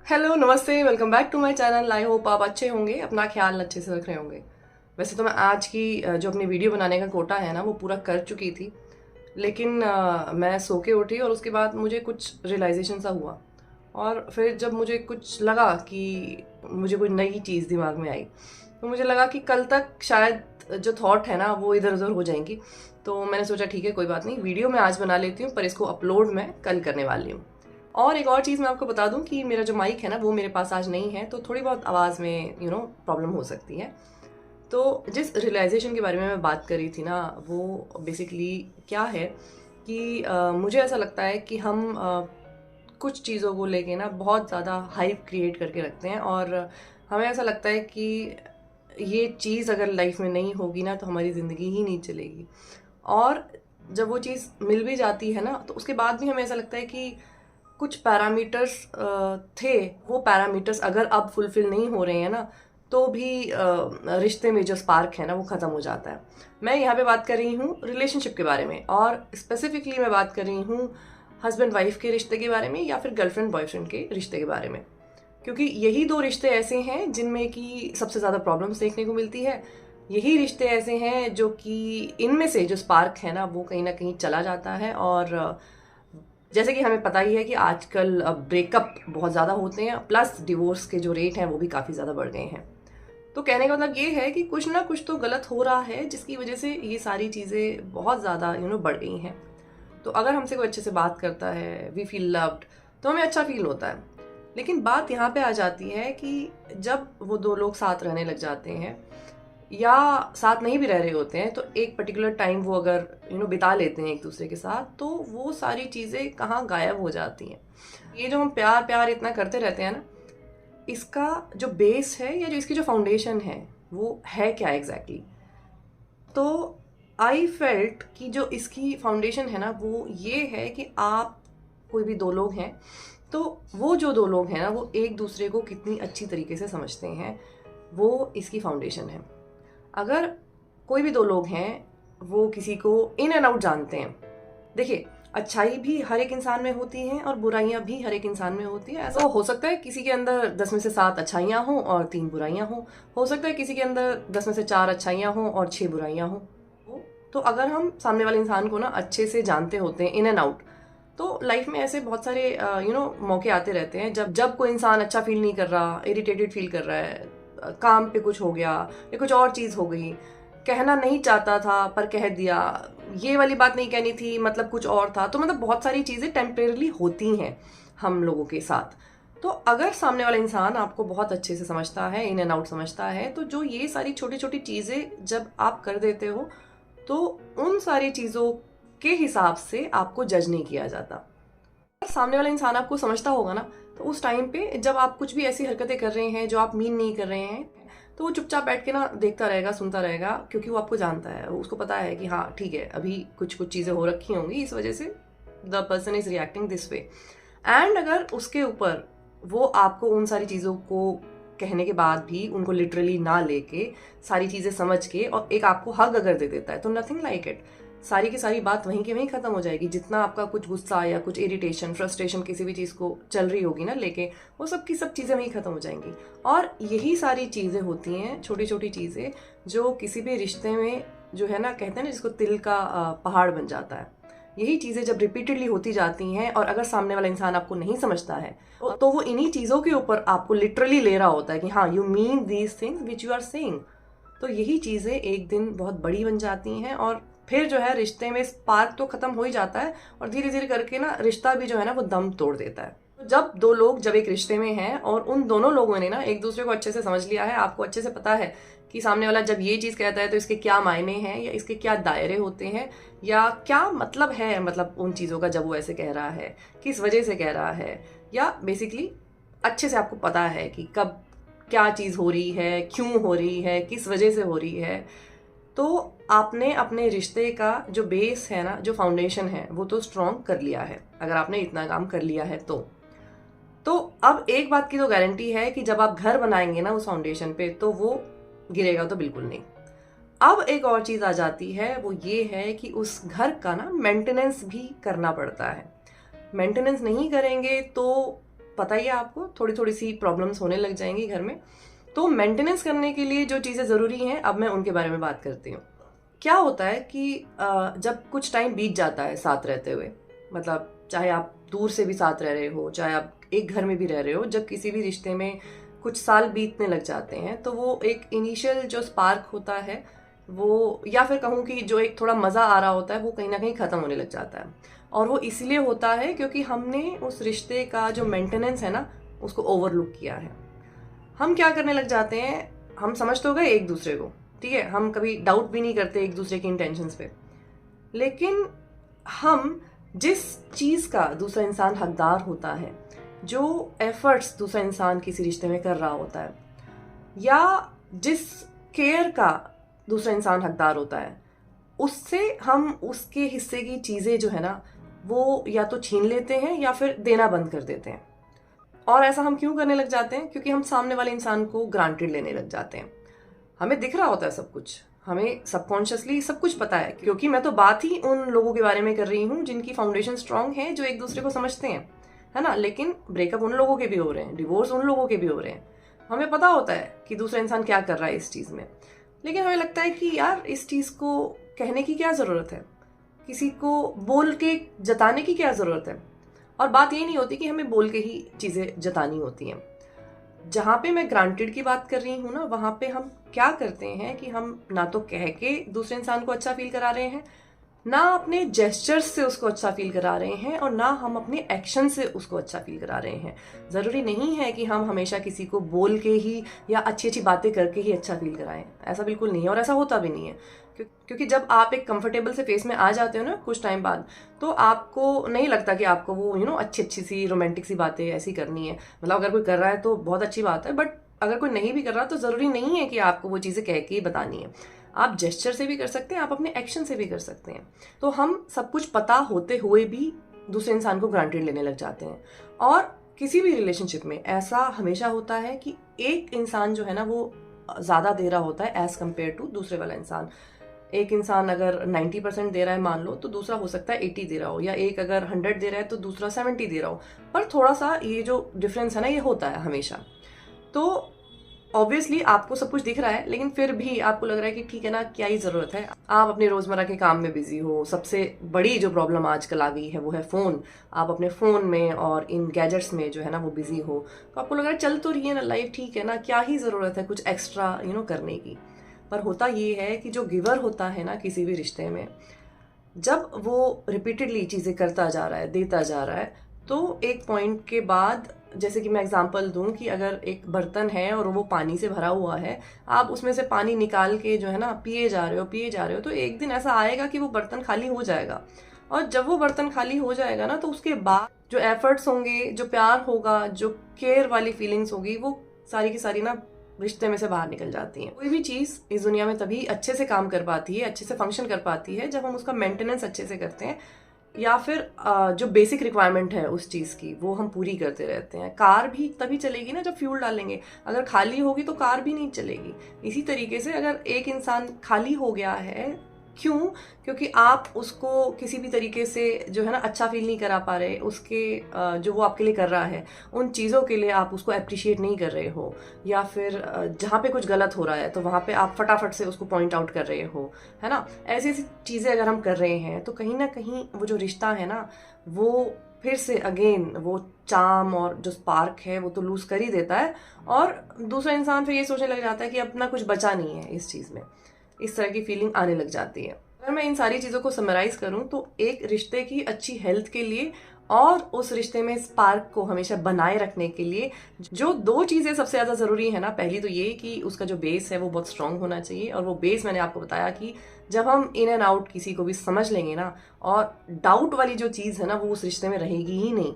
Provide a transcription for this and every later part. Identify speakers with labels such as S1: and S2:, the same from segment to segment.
S1: Hello, नमस्ते, welcome back to my channel. I hope आप अच्छे होंगे, अपना ख्याल अच्छे से रख रहे होंगे। वैसे तो मैं आज की जो अपनी वीडियो बनाने का कोटा है ना वो पूरा कर चुकी थी, लेकिन मैं सो के उठी और उसके बाद मुझे कुछ रियलाइजेशन सा हुआ। और फिर जब मुझे कुछ लगा कि मुझे कोई नई चीज़ दिमाग में आई, तो मुझे लगा कि कल तक शायद जो थॉट है ना वो इधर उधर हो जाएंगी। तो मैंने सोचा ठीक है, कोई बात नहीं, वीडियो मैं आज बना लेती हूँ, पर इसको अपलोड मैं कल करने वाली हूँ। और एक और चीज़ मैं आपको बता दूं कि मेरा जो माइक है ना वो मेरे पास आज नहीं है, तो थोड़ी बहुत आवाज़ में प्रॉब्लम हो सकती है। तो जिस रियलाइजेशन के बारे में मैं बात कर रही थी ना, वो बेसिकली क्या है कि मुझे ऐसा लगता है कि हम कुछ चीज़ों को लेके ना बहुत ज़्यादा हाइप क्रिएट करके रखते हैं, और हमें ऐसा लगता है कि ये चीज़ अगर लाइफ में नहीं होगी ना तो हमारी ज़िंदगी ही नहीं चलेगी। और जब वो चीज़ मिल भी जाती है ना तो उसके बाद भी हमें ऐसा लगता है कि कुछ पैरामीटर्स थे, वो पैरामीटर्स अगर अब फुलफिल नहीं हो रहे हैं ना तो भी रिश्ते में जो स्पार्क है ना वो ख़त्म हो जाता है। मैं यहाँ पे बात कर रही हूँ रिलेशनशिप के बारे में, और स्पेसिफिकली मैं बात कर रही हूँ हस्बैंड वाइफ के रिश्ते के बारे में या फिर गर्लफ्रेंड बॉयफ्रेंड के रिश्ते के बारे में। क्योंकि यही दो रिश्ते ऐसे हैं जिनमें कि सबसे ज़्यादा प्रॉब्लम्स देखने को मिलती है। यही रिश्ते ऐसे हैं जो कि इनमें से जो स्पार्क है ना वो कहीं ना कहीं चला जाता है। और जैसे कि हमें पता ही है कि आजकल ब्रेकअप बहुत ज़्यादा होते हैं, प्लस डिवोर्स के जो रेट हैं वो भी काफ़ी ज़्यादा बढ़ गए हैं। तो कहने का मतलब ये है कि कुछ ना कुछ तो गलत हो रहा है जिसकी वजह से ये सारी चीज़ें बहुत ज़्यादा बढ़ गई हैं। तो अगर हमसे कोई अच्छे से बात करता है, वी फील लव्ड, तो हमें अच्छा फील होता है। लेकिन बात यहाँ पे आ जाती है कि जब वो दो लोग साथ रहने लग जाते हैं या साथ नहीं भी रह रहे होते हैं, तो एक पर्टिकुलर टाइम वो अगर बिता लेते हैं एक दूसरे के साथ, तो वो सारी चीज़ें कहाँ गायब हो जाती हैं। ये जो हम प्यार प्यार इतना करते रहते हैं ना, इसका जो बेस है या जो इसकी जो फाउंडेशन है वो है क्या एग्जैक्टली तो आई फेल्ट कि जो इसकी फाउंडेशन है ना वो ये है कि आप कोई भी दो लोग हैं, तो वो जो दो लोग हैं ना वो एक दूसरे को कितनी अच्छी तरीके से समझते हैं, वो इसकी फाउंडेशन है। अगर कोई भी दो लोग हैं, वो किसी को इन एंड आउट जानते हैं। देखिए, अच्छाई भी हर एक इंसान में होती है और बुराइयां भी हर एक इंसान में होती है। ऐसा हो सकता है किसी के अंदर 10 में से 7 अच्छाइयां हों और 3 बुराइयां हों। हो सकता है किसी के अंदर 10 में से 4 अच्छाइयां हों और 6 बुराइयां हों। तो अगर हम सामने वाले इंसान को ना अच्छे से जानते होते हैं इन एंड आउट, तो लाइफ में ऐसे बहुत सारे मौके आते रहते हैं जब जब कोई इंसान अच्छा फील नहीं कर रहा, इरिटेटेड फील कर रहा है, काम पे कुछ हो गया या कुछ और चीज़ हो गई, कहना नहीं चाहता था पर कह दिया, ये वाली बात नहीं कहनी थी मतलब कुछ और था। तो मतलब बहुत सारी चीज़ें टेम्परेरली होती हैं हम लोगों के साथ। तो अगर सामने वाला इंसान आपको बहुत अच्छे से समझता है, इन एंड आउट समझता है, तो जो ये सारी छोटी छोटी चीज़ें जब आप कर देते हो तो उन सारी चीज़ों के हिसाब से आपको जज नहीं किया जाता। सामने वाला इंसान आपको समझता होगा ना, तो उस टाइम पे जब आप कुछ भी ऐसी हरकतें कर रहे हैं जो आप मीन नहीं कर रहे हैं, तो वो चुपचाप बैठ के ना देखता रहेगा, सुनता रहेगा, क्योंकि वो आपको जानता है, उसको पता है कि हाँ ठीक है, अभी कुछ कुछ चीज़ें हो रखी होंगी, इस वजह से the person is reacting this way. And अगर उसके ऊपर वो आपको उन सारी चीज़ों को कहने के बाद भी उनको लिटरली ना लेके, सारी चीज़ें समझ के और एक आपको हग अगर दे देता है, तो नथिंग लाइक इट, सारी की सारी बात वहीं के वहीं खत्म हो जाएगी। जितना आपका कुछ गुस्सा या कुछ इरिटेशन, फ्रस्ट्रेशन किसी भी चीज़ को चल रही होगी ना लेके, वो सब की सब चीज़ें वहीं खत्म हो जाएंगी। और यही सारी चीज़ें होती हैं, छोटी छोटी चीज़ें, जो किसी भी रिश्ते में जो है ना, कहते हैं ना जिसको तिल का पहाड़ बन जाता है। यही चीज़ें जब रिपीटेडली होती जाती हैं और अगर सामने वाला इंसान आपको नहीं समझता है, तो वो इन्हीं चीज़ों के ऊपर आपको लिटरली ले रहा होता है कि हाँ, you mean these things which you are saying. तो यही चीज़ें एक दिन बहुत बड़ी बन जाती हैं, और फिर जो है रिश्ते में स्पार्क तो खत्म हो ही जाता है, और धीरे धीरे करके ना रिश्ता भी जो है ना वो दम तोड़ देता है। तो जब दो लोग जब एक रिश्ते में हैं और उन दोनों लोगों ने ना एक दूसरे को अच्छे से समझ लिया है, आपको अच्छे से पता है कि सामने वाला जब ये चीज़ कहता है तो इसके क्या मायने हैं या इसके क्या दायरे होते हैं या क्या मतलब है, मतलब उन चीज़ों का जब वो ऐसे कह रहा है, किस वजह से कह रहा है, या बेसिकली अच्छे से आपको पता है कि कब क्या चीज़ हो रही है, क्यों हो रही है, किस वजह से हो रही है, तो आपने अपने रिश्ते का जो बेस है ना, जो फाउंडेशन है, वो तो स्ट्रॉन्ग कर लिया है। अगर आपने इतना काम कर लिया है तो अब एक बात की तो गारंटी है कि जब आप घर बनाएंगे ना उस फाउंडेशन पे, तो वो गिरेगा तो बिल्कुल नहीं। अब एक और चीज आ जाती है, वो ये है कि उस घर का ना मेंटेनेंस भी करना पड़ता है। मेंटेनेंस नहीं करेंगे तो पता ही है आपको, थोड़ी थोड़ी सी प्रॉब्लम्स होने लग जाएंगी घर में। तो मेंटेनेंस करने के लिए जो चीज़ें ज़रूरी हैं, अब मैं उनके बारे में बात करती हूँ। क्या होता है कि जब कुछ टाइम बीत जाता है साथ रहते हुए, मतलब चाहे आप दूर से भी साथ रह रहे हो, चाहे आप एक घर में भी रह रहे हो, जब किसी भी रिश्ते में कुछ साल बीतने लग जाते हैं तो वो एक इनिशियल जो स्पार्क होता है वो, या फिर कहूँ कि जो एक थोड़ा मज़ा आ रहा होता है, वो कहीं ना कहीं ख़त्म होने लग जाता है। और वो इसलिए होता है क्योंकि हमने उस रिश्ते का जो मेंटेनेंस है ना, उसको ओवरलुक किया है। हम क्या करने लग जाते हैं, हम समझ तो गए एक दूसरे को, ठीक है, हम कभी डाउट भी नहीं करते एक दूसरे की इंटेंशंस पे, लेकिन हम जिस चीज़ का दूसरा इंसान हकदार होता है, जो एफर्ट्स दूसरा इंसान किसी रिश्ते में कर रहा होता है, या जिस केयर का दूसरा इंसान हकदार होता है, उससे हम उसके हिस्से की चीज़ें जो है ना, वो या तो छीन लेते हैं या फिर देना बंद कर देते हैं। और ऐसा हम क्यों करने लग जाते हैं? क्योंकि हम सामने वाले इंसान को ग्रांटेड लेने लग जाते हैं। हमें दिख रहा होता है सब कुछ, हमें सबकॉन्शियसली सब कुछ पता है, क्योंकि मैं तो बात ही उन लोगों के बारे में कर रही हूँ जिनकी फाउंडेशन स्ट्रांग है, जो एक दूसरे को समझते हैं, है ना। लेकिन ब्रेकअप उन लोगों के भी हो रहे हैं, डिवोर्स उन लोगों के भी हो रहे हैं। हमें पता होता है कि दूसरा इंसान क्या कर रहा है इस चीज़ में, लेकिन हमें लगता है कि यार इस चीज़ को कहने की क्या ज़रूरत है, किसी को बोल के जताने की क्या ज़रूरत है। और बात ये नहीं होती कि हमें बोल के ही चीज़ें जतानी होती हैं। जहाँ पे मैं ग्रांटेड की बात कर रही हूँ ना, वहाँ पे हम क्या करते हैं कि हम ना तो कह के दूसरे इंसान को अच्छा फील करा रहे हैं, ना अपने जेस्चर्स से उसको अच्छा फील करा रहे हैं, और ना हम अपने एक्शन से उसको अच्छा फील करा रहे हैं। ज़रूरी नहीं है कि हम हमेशा किसी को बोल के ही या अच्छी अच्छी बातें करके ही अच्छा फील कराएं, ऐसा बिल्कुल नहीं है, और ऐसा होता भी नहीं है। क्योंकि जब आप एक कंफर्टेबल से फेस में आ जाते हो ना कुछ टाइम बाद, तो आपको नहीं लगता कि आपको वो अच्छी अच्छी सी रोमांटिक सी बातें ऐसी करनी है। मतलब अगर कोई कर रहा है तो बहुत अच्छी बात है, बट अगर कोई नहीं भी कर रहा तो ज़रूरी नहीं है कि आपको वो चीज़ें कह के ही बतानी है। आप जेस्चर से भी कर सकते हैं, आप अपने एक्शन से भी कर सकते हैं। तो हम सब कुछ पता होते हुए भी दूसरे इंसान को ग्रांटेड लेने लग जाते हैं। और किसी भी रिलेशनशिप में ऐसा हमेशा होता है कि एक इंसान जो है ना, वो ज़्यादा दे रहा होता है एज़ कम्पेयर टू दूसरे वाला इंसान। एक इंसान अगर 90% दे रहा है मान लो, तो दूसरा हो सकता है 80 दे रहा हो, या एक अगर 100 दे रहा है तो दूसरा 70 दे रहा हो। पर थोड़ा सा ये जो डिफरेंस है ना, ये होता है हमेशा। तो ऑब्वियसली आपको सब कुछ दिख रहा है, लेकिन फिर भी आपको लग रहा है कि ठीक है ना, क्या ही ज़रूरत है। आप अपने रोज़मर्रा के काम में बिजी हो। सबसे बड़ी जो प्रॉब्लम आजकल आ गई है वो है फ़ोन। आप अपने फ़ोन में और इन गैजेट्स में जो है ना वो बिजी हो, तो आपको लग रहा है चल तो रही है ना लाइफ, ठीक है ना, क्या ही ज़रूरत है कुछ एक्स्ट्रा करने की। पर होता ये है कि जो गिवर होता है ना किसी भी रिश्ते में, जब वो रिपीटेडली चीज़ें करता जा रहा है, देता जा रहा है, तो एक पॉइंट के बाद, जैसे कि मैं एग्जांपल दूं कि अगर एक बर्तन है और वो पानी से भरा हुआ है, आप उसमें से पानी निकाल के जो है ना पिए जा रहे हो, तो एक दिन ऐसा आएगा कि वो बर्तन खाली हो जाएगा। और जब वो बर्तन खाली हो जाएगा ना, तो उसके बाद जो एफर्ट्स होंगे, जो प्यार होगा, जो केयर वाली फीलिंग्स होगी, वो सारी की सारी ना रिश्ते में से बाहर निकल जाती हैं। कोई भी चीज़ इस दुनिया में तभी अच्छे से काम कर पाती है, अच्छे से फंक्शन कर पाती है, जब हम उसका मेंटेनेंस अच्छे से करते हैं, या फिर जो बेसिक रिक्वायरमेंट है उस चीज़ की वो हम पूरी करते रहते हैं। कार भी तभी चलेगी ना जब फ्यूल डालेंगे, अगर खाली होगी तो कार भी नहीं चलेगी। इसी तरीके से अगर एक इंसान खाली हो गया है, क्यों? क्योंकि आप उसको किसी भी तरीके से जो है ना अच्छा फील नहीं करा पा रहे, उसके जो वो आपके लिए कर रहा है उन चीज़ों के लिए आप उसको अप्रिशिएट नहीं कर रहे हो, या फिर जहाँ पे कुछ गलत हो रहा है तो वहाँ पे आप फटाफट से उसको पॉइंट आउट कर रहे हो, है ना। ऐसी ऐसी चीज़ें अगर हम कर रहे हैं तो कहीं ना कहीं वो जो रिश्ता है ना, वो फिर से अगेन वो चार्म और जो स्पार्क है वो तो लूज कर ही देता है, और दूसरा इंसान फिर ये सोचने लग जाता है कि अपना कुछ बचा नहीं है इस चीज़ में। इस तरह की फीलिंग आने लग जाती है। अगर मैं इन सारी चीज़ों को समराइज करूं तो एक रिश्ते की अच्छी हेल्थ के लिए और उस रिश्ते में स्पार्क को हमेशा बनाए रखने के लिए जो दो चीज़ें सबसे ज़्यादा ज़रूरी है ना, पहली तो ये कि उसका जो बेस है वो बहुत स्ट्रांग होना चाहिए। और वो बेस मैंने आपको बताया कि जब हम इन एंड आउट किसी को भी समझ लेंगे ना, और डाउट वाली जो चीज़ है ना वो उस रिश्ते में रहेगी ही नहीं,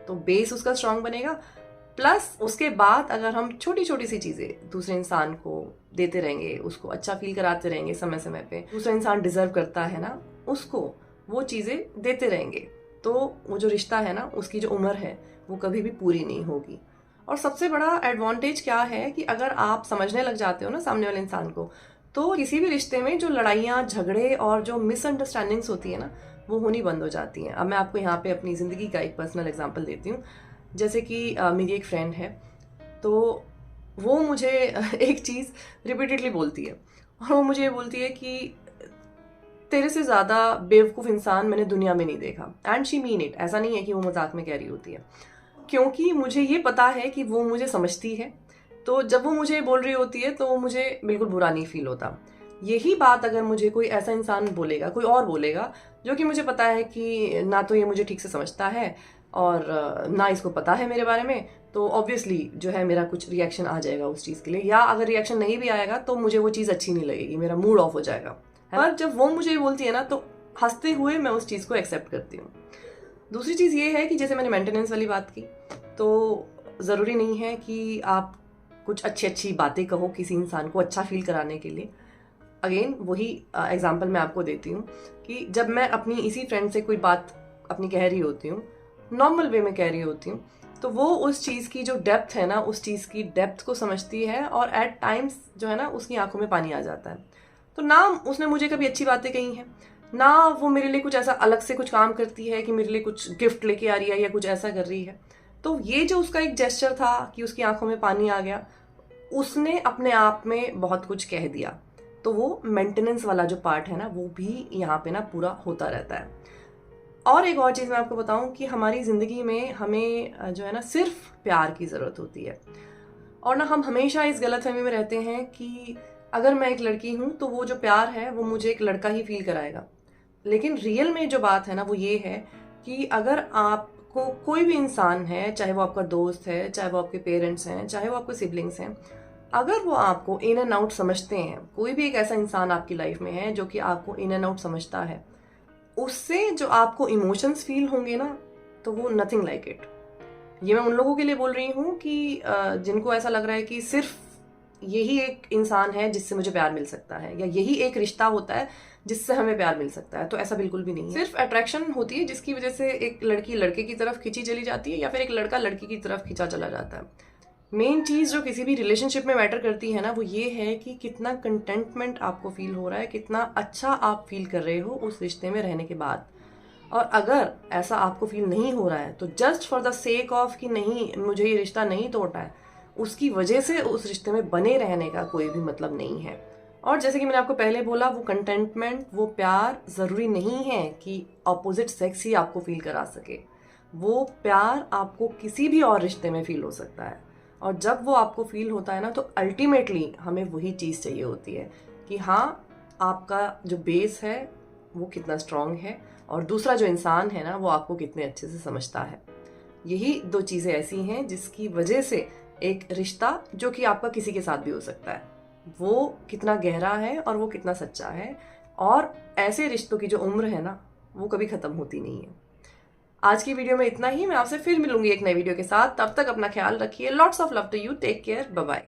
S1: तो बेस उसका स्ट्रांग बनेगा। प्लस उसके बाद अगर हम छोटी छोटी सी चीज़ें दूसरे इंसान को देते रहेंगे, उसको अच्छा फील कराते रहेंगे समय समय पे, दूसरा इंसान डिजर्व करता है ना उसको वो चीज़ें देते रहेंगे, तो वो जो रिश्ता है ना उसकी जो उम्र है वो कभी भी पूरी नहीं होगी। और सबसे बड़ा एडवांटेज क्या है कि अगर आप समझने लग जाते हो ना सामने वाले इंसान को, तो किसी भी रिश्ते में जो लड़ाइयाँ, झगड़े और जो मिसअंडरस्टैंडिंग्स होती है ना वो होनी बंद हो जाती हैं। अब मैं आपको यहाँ पे अपनी ज़िंदगी का एक पर्सनल एग्जाम्पल देती हूँ। जैसे कि मेरी एक फ्रेंड है, तो वो मुझे एक चीज़ रिपीटेडली बोलती है, और वो मुझे ये बोलती है कि तेरे से ज़्यादा बेवकूफ़ इंसान मैंने दुनिया में नहीं देखा। एंड शी मीन इट, ऐसा नहीं है कि वो मजाक में कह रही होती है, क्योंकि मुझे ये पता है कि वो मुझे समझती है। तो जब वो मुझे बोल रही होती है तो मुझे बिल्कुल बुरा नहीं फील होता। यही बात अगर मुझे कोई ऐसा इंसान बोलेगा, कोई और बोलेगा, जो कि मुझे पता है कि ना तो ये मुझे ठीक से समझता है और ना इसको पता है मेरे बारे में, तो ऑब्वियसली जो है मेरा कुछ रिएक्शन आ जाएगा उस चीज़ के लिए, या अगर रिएक्शन नहीं भी आएगा तो मुझे वो चीज़ अच्छी नहीं लगेगी, मेरा मूड ऑफ हो जाएगा। पर जब वो मुझे बोलती है ना, तो हंसते हुए मैं उस चीज़ को एक्सेप्ट करती हूँ। दूसरी चीज़ ये है कि जैसे मैंने मेंटेनेंस वाली बात की, तो ज़रूरी नहीं है कि आप कुछ अच्छी अच्छी बातें कहो किसी इंसान को अच्छा फील कराने के लिए। अगेन वही एग्जांपल मैं आपको देती हूँ कि जब मैं अपनी इसी फ्रेंड से कोई बात अपनी कह रही होती हूँ, नॉर्मल वे में कह रही होती हूँ, तो वो उस चीज़ की जो डेप्थ है ना, उस चीज़ की डेप्थ को समझती है, और एट टाइम्स जो है ना उसकी आंखों में पानी आ जाता है। तो ना उसने मुझे कभी अच्छी बातें कही हैं, ना वो मेरे लिए कुछ ऐसा अलग से कुछ काम करती है कि मेरे लिए कुछ गिफ्ट लेके आ रही है या कुछ ऐसा कर रही है। तो ये जो उसका एक जेस्चर था कि उसकी आंखों में पानी आ गया, उसने अपने आप में बहुत कुछ कह दिया। तो वो मेंटेनेंस वाला जो पार्ट है ना, वो भी यहाँ पे ना पूरा होता रहता है। और एक और चीज़ मैं आपको बताऊं कि हमारी ज़िंदगी में हमें जो है ना सिर्फ प्यार की ज़रूरत होती है, और ना हम हमेशा इस गलतफहमी में रहते हैं कि अगर मैं एक लड़की हूँ तो वो जो प्यार है वो मुझे एक लड़का ही फील कराएगा। लेकिन रियल में जो बात है ना वो ये है कि अगर आपको कोई भी इंसान है, चाहे वो आपका दोस्त है, चाहे वो आपके पेरेंट्स हैं, चाहे वो आपके सिबलिंग्स हैं, अगर वो आपको इन एंड आउट समझते हैं, कोई भी एक ऐसा इंसान आपकी लाइफ में है जो कि आपको इन एंड आउट समझता है, उससे जो आपको इमोशंस फील होंगे ना, तो वो नथिंग लाइक इट। ये मैं उन लोगों के लिए बोल रही हूँ कि जिनको ऐसा लग रहा है कि सिर्फ यही एक इंसान है जिससे मुझे प्यार मिल सकता है, या यही एक रिश्ता होता है जिससे हमें प्यार मिल सकता है। तो ऐसा बिल्कुल भी नहीं है। सिर्फ अट्रैक्शन होती है जिसकी वजह से एक लड़की लड़के की तरफ खींची चली जाती है, या फिर एक लड़का लड़की की तरफ खींचा चला जाता है। मेन चीज़ जो किसी भी रिलेशनशिप में मैटर करती है ना, वो ये है कि कितना कंटेंटमेंट आपको फील हो रहा है, कितना अच्छा आप फील कर रहे हो उस रिश्ते में रहने के बाद। और अगर ऐसा आपको फील नहीं हो रहा है, तो just for the sake of कि नहीं मुझे ये रिश्ता नहीं तोड़ना है, उसकी वजह से उस रिश्ते में बने रहने का कोई भी मतलब नहीं है। और जैसे कि मैंने आपको पहले बोला, वो कंटेंटमेंट, वो प्यार ज़रूरी नहीं है कि अपोजिट सेक्स ही आपको फील करा सके। वो प्यार आपको किसी भी और रिश्ते में फील हो सकता है, और जब वो आपको फील होता है ना, तो अल्टीमेटली हमें वही चीज़ चाहिए होती है कि हाँ, आपका जो बेस है वो कितना स्ट्रांग है, और दूसरा जो इंसान है ना वो आपको कितने अच्छे से समझता है। यही दो चीज़ें ऐसी हैं जिसकी वजह से एक रिश्ता, जो कि आपका किसी के साथ भी हो सकता है, वो कितना गहरा है और वो कितना सच्चा है। और ऐसे रिश्तों की जो उम्र है ना, वो कभी ख़त्म होती नहीं है। आज की वीडियो में इतना ही। मैं आपसे फिर मिलूंगी एक नई वीडियो के साथ। तब तक अपना ख्याल रखिए। Lots of love to you. Take care. Bye bye.